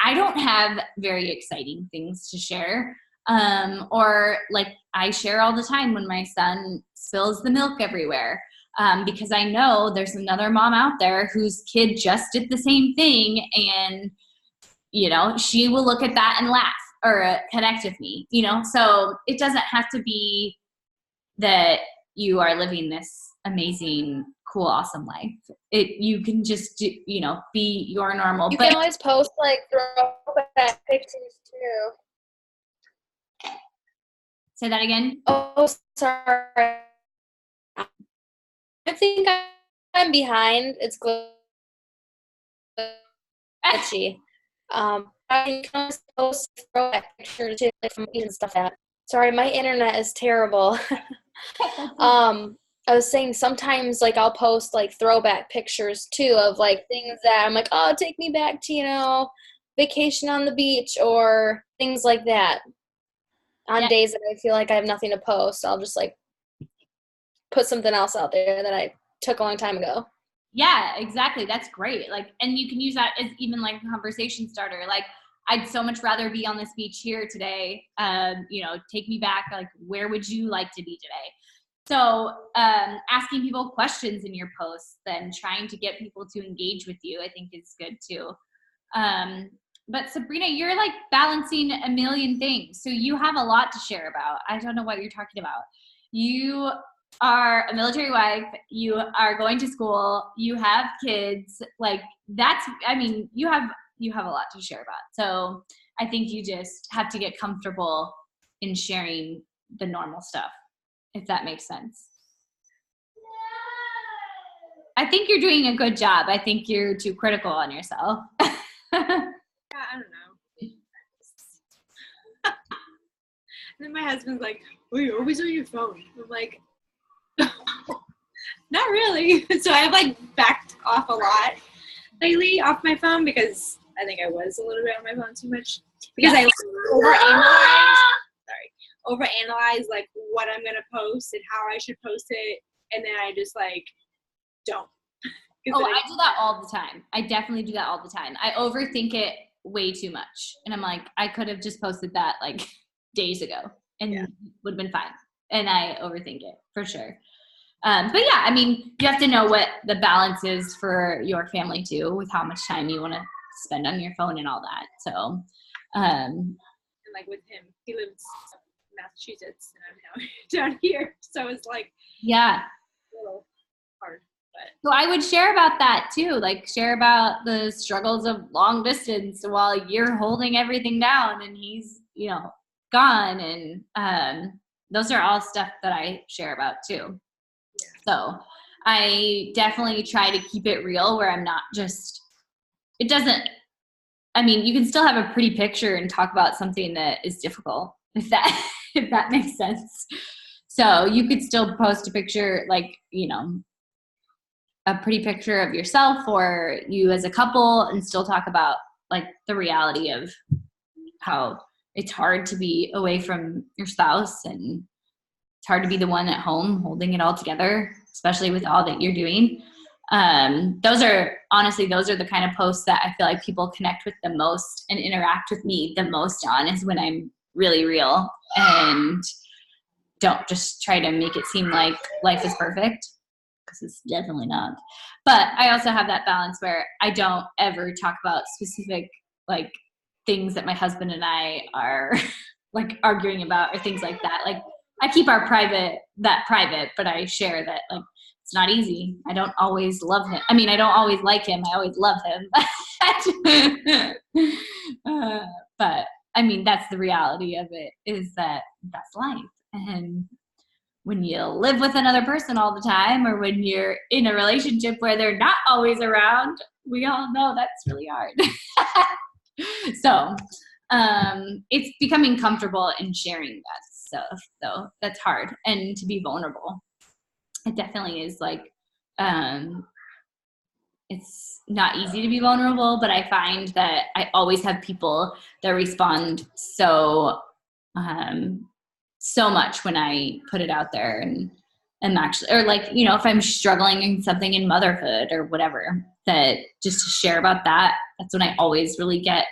I don't have very exciting things to share. Or like I share all the time when my son spills the milk everywhere, because I know there's another mom out there whose kid just did the same thing, and she will look at that and laugh or connect with me, so it doesn't have to be that you are living this amazing, cool, awesome life. You can just do, be your normal. You can always post like throwback pictures too. Say that again. Oh, sorry. I think I'm behind. It's glitchy. I can always post throwback pictures too, like from and stuff like that. Sorry, my internet is terrible. I was saying sometimes like I'll post like throwback pictures too of like things that I'm like, oh, take me back to, vacation on the beach or things like that. On days that I feel like I have nothing to post, I'll just like put something else out there that I took a long time ago. Yeah, exactly. That's great. Like, and you can use that as even like a conversation starter. Like, I'd so much rather be on this beach here today. Take me back. Like, where would you like to be today? So asking people questions in your posts and trying to get people to engage with you, I think is good too. But Sabrina, you're like balancing a million things. So you have a lot to share about. I don't know what you're talking about. You are a military wife. You are going to school. You have kids. Like you have a lot to share about. So I think you just have to get comfortable in sharing the normal stuff, if that makes sense. I think you're doing a good job. I think you're too critical on yourself. I don't know. And then my husband's like, well, you're always on your phone. I'm like, not really. So I've like backed off a lot lately off my phone because I think I was a little bit on my phone too much because I overanalyze like what I'm gonna post and how I should post it, and then I just like don't. Oh, I do that all the time. I definitely do that all the time. I overthink it way too much. And I'm like, I could have just posted that like days ago and would have been fine. And I overthink it for sure. But yeah, I mean, you have to know what the balance is for your family too, with how much time you want to spend on your phone and all that. So, and like with him, he lives in Massachusetts and I'm now down here. So it's like, yeah, a little hard. So I would share about that too, like share about the struggles of long distance while you're holding everything down and he's, gone. And those are all stuff that I share about too. So I definitely try to keep it real where I'm not just, you can still have a pretty picture and talk about something that is difficult, if that makes sense. So you could still post a picture like, a pretty picture of yourself or you as a couple and still talk about like the reality of how it's hard to be away from your spouse and it's hard to be the one at home holding it all together, especially with all that you're doing. Those are the kind of posts that I feel like people connect with the most and interact with me the most on is when I'm really real and don't just try to make it seem like life is perfect. Because it's definitely not. But I also have that balance where I don't ever talk about specific like things that my husband and I are like arguing about or things like that. Like I keep our private, but I share that like it's not easy. I don't always love him. I mean, I don't always like him. I always love him. But I mean, that's the reality of it is that that's life. And when you live with another person all the time or when you're in a relationship where they're not always around, we all know that's really hard. So it's becoming comfortable in sharing that stuff. So that's hard. And to be vulnerable, it definitely is like, it's not easy to be vulnerable, but I find that I always have people that respond so much when I put it out there and actually, or like, if I'm struggling in something in motherhood or whatever, that just to share about that, that's when I always really get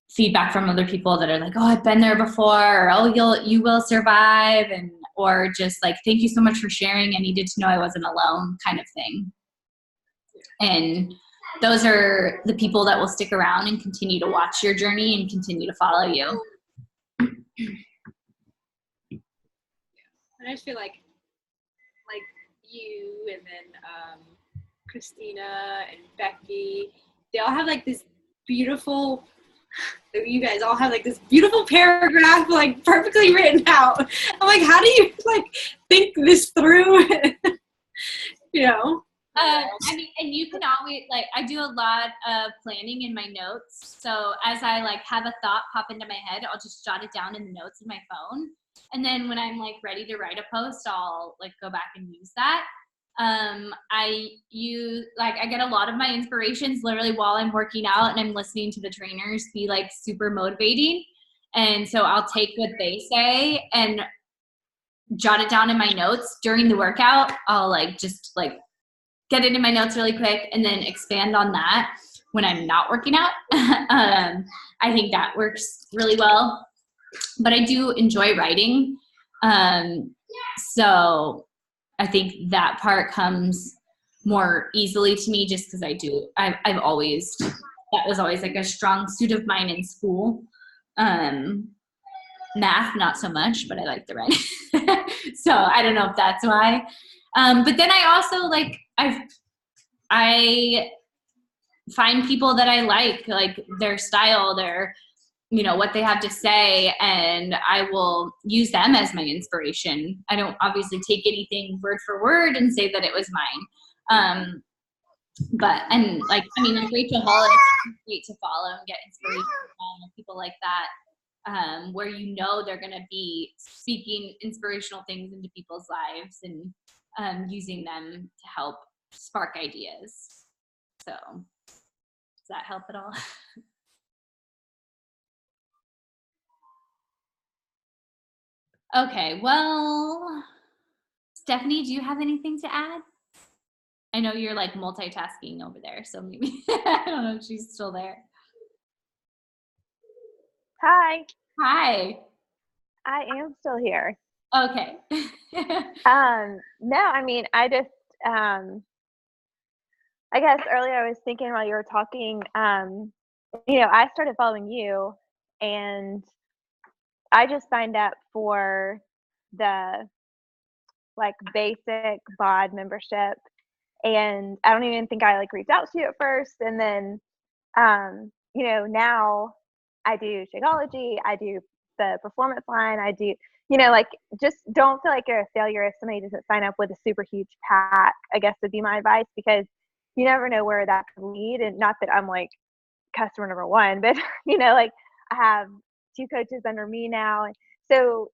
feedback from other people that are like, oh, I've been there before, or oh, you will survive. And, or just like, thank you so much for sharing. I needed to know I wasn't alone kind of thing. And those are the people that will stick around and continue to watch your journey and continue to follow you. I just feel like you and then Christina and Becky, they all have like this beautiful, you guys all have like this beautiful paragraph like perfectly written out. I'm like, how do you like think this through? And you can always like, I do a lot of planning in my notes. So as I like have a thought pop into my head, I'll just jot it down in the notes in my phone. And then when I'm like ready to write a post, I'll like go back and use that. I get a lot of my inspirations literally while I'm working out and I'm listening to the trainers be like super motivating. And so I'll take what they say and jot it down in my notes during the workout. I'll like just like get it in my notes really quick and then expand on that when I'm not working out. I think that works really well. But I do enjoy writing. So I think that part comes more easily to me just because that was always like a strong suit of mine in school. Math, not so much, but I like the writing. So I don't know if that's why. But then I also like, I find people that I like their style, their, what they have to say, and I will use them as my inspiration. I don't obviously take anything word for word and say that it was mine. Like Rachel Hollis is great to follow and get inspiration from people like that, where they're going to be speaking inspirational things into people's lives and using them to help spark ideas. So that help at all? Okay, well, Stephanie, do you have anything to add? I know you're like multitasking over there, so maybe I don't know if she's still there. Hi, Hi. I am still here. Okay. No, I mean, I just, I guess earlier I was thinking while you were talking, I started following you and I just signed up for the like basic bod membership and I don't even think I like reached out to you at first. And then, now I do Shakeology, I do the performance line, I do, like just don't feel like you're a failure if somebody doesn't sign up with a super huge pack, I guess would be my advice, because you never know where that could lead. And not that I'm like customer number one, but like I have 2 coaches under me now. So,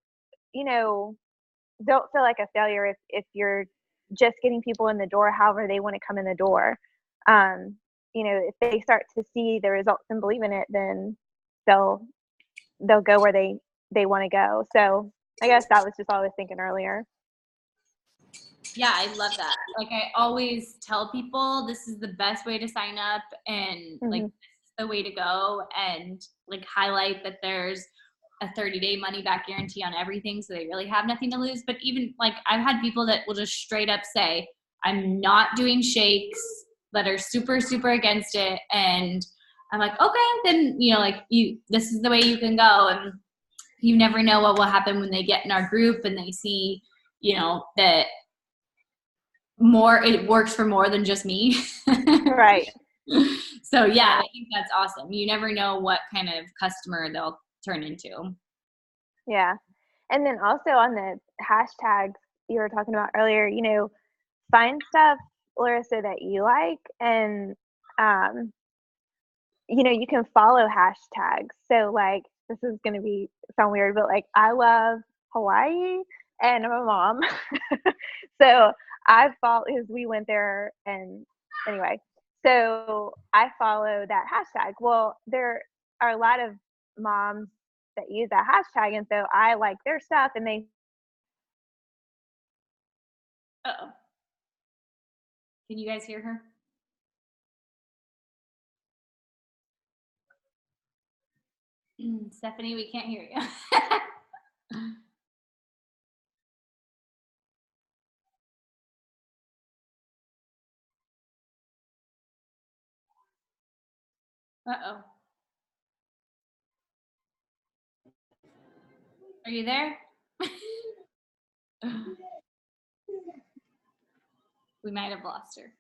don't feel like a failure if you're just getting people in the door however they want to come in the door. If they start to see the results and believe in it, then they'll go where they want to go. So I guess that was just all I was thinking earlier. Yeah, I love that. Like I always tell people this is the best way to sign up and like this is the way to go, and like highlight that there's a 30-day money back guarantee on everything, so they really have nothing to lose. But even like I've had people that will just straight up say, I'm not doing shakes, that are super, super against it. And I'm like, okay, then, this is the way you can go. And you never know what will happen when they get in our group and they see, that it works for more than just me. Right. So yeah, I think that's awesome. You never know what kind of customer they'll turn into. Yeah. And then also on the hashtags you were talking about earlier, find stuff, Larissa, that you like, and you can follow hashtags. So like this is gonna sound weird, but like I love Hawaii and I'm a mom. So I follow because we went there, and anyway, so I follow that hashtag. Well, there are a lot of moms that use that hashtag, and so I like their stuff, and they Uh-oh. Can you guys hear her? Stephanie, we can't hear you. Uh-oh. Are you there? We might have lost her.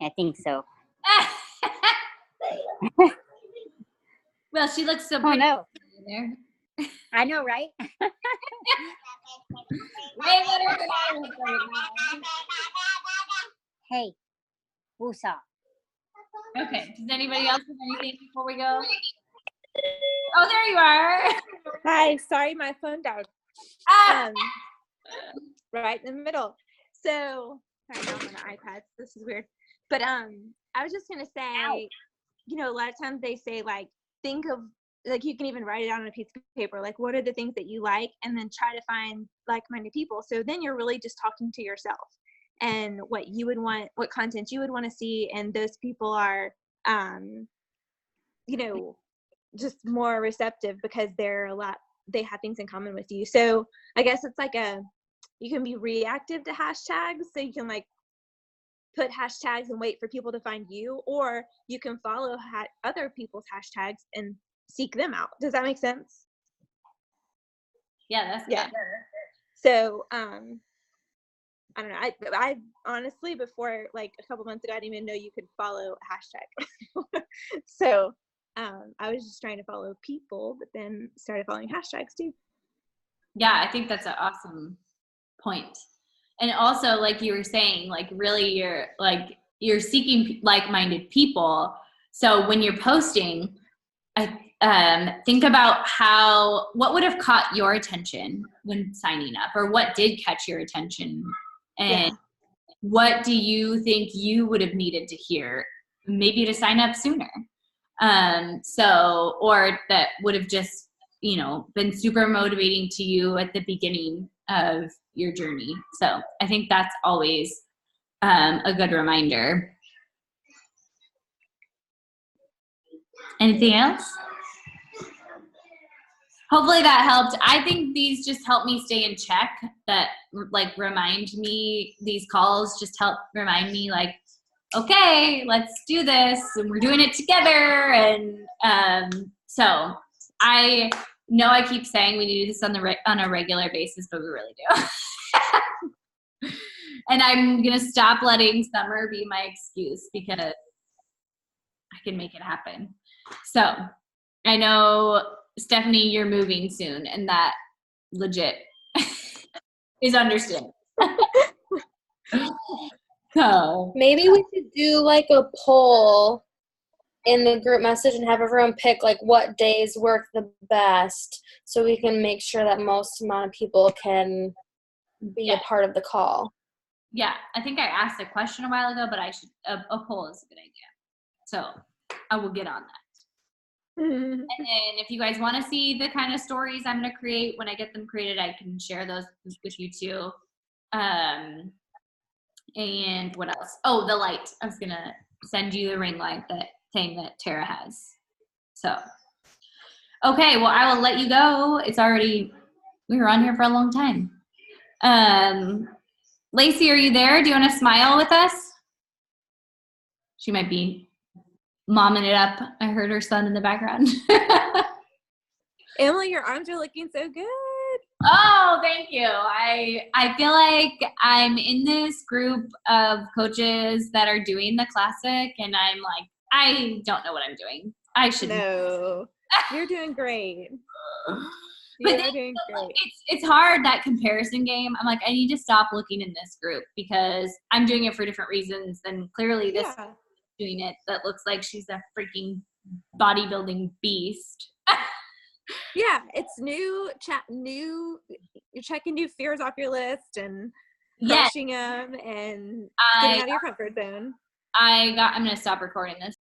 I think so. Well, she looks so Oh pretty. no. There. I know, right? Hey, woosah. Okay. Does anybody else have anything before we go? Oh, there you are. Hi, sorry, my phone died. Ah! Right in the middle. So, sorry, now I'm on an iPad. This is weird. But I was just gonna say, a lot of times they say like, think of like you can even write it out on a piece of paper. Like, what are the things that you like, and then try to find like-minded people. So then you're really just talking to yourself and what you would want, what content you would want to see, and those people are, just more receptive because they have things in common with you. So I guess it's like you can be reactive to hashtags, so you can like put hashtags and wait for people to find you, or you can follow other people's hashtags and seek them out. Does that make sense? Yeah, that's good. Yeah. So I don't know. I honestly, before like a couple months ago, I didn't even know you could follow a hashtag. So I was just trying to follow people, but then started following hashtags too. Yeah, I think that's an awesome point. And also, like you were saying, like really you're seeking like-minded people. So when you're posting, think about what would have caught your attention when signing up, or what did catch your attention, and what do you think you would have needed to hear maybe to sign up sooner. So, or that would have just, you know, been super motivating to you at the beginning of your journey. So I think that's always a good reminder. Anything else? Hopefully that helped. I think these just help me stay in check, that like remind me, these calls just help remind me like, okay, let's do this, and we're doing it together. And so I know I keep saying we need to do this on a regular basis, but we really do. And I'm going to stop letting summer be my excuse, because I can make it happen. So I know, Stephanie, you're moving soon, and that legit is understandable. So maybe we should do like a poll in the group message and have everyone pick like what days work the best, so we can make sure that most amount of people can be a part of the call. Yeah, I think I asked a question a while ago, but I should a poll is a good idea. So I will get on that. And then if you guys want to see the kind of stories I'm going to create when I get them created, I can share those with you too. And what else? Oh, the light. I was going to send you the ring light, that thing that Tara has. So, okay, well, I will let you go. It's already, we were on here for a long time. Lacey, are you there? Do you want to smile with us? She might be momming it up. I heard her son in the background. Emily, your arms are looking so good. Oh, thank you. I feel like I'm in this group of coaches that are doing the classic, and I'm like, I don't know what I'm doing. I should. No, you're doing great. But You're doing great. It's hard, that comparison game. I'm like, I need to stop looking in this group, because I'm doing it for different reasons, and clearly this doing it that looks like she's a freaking bodybuilding beast. Yeah, it's new. You're checking new fears off your list and crushing them and getting out of your comfort zone. I'm going to stop recording this.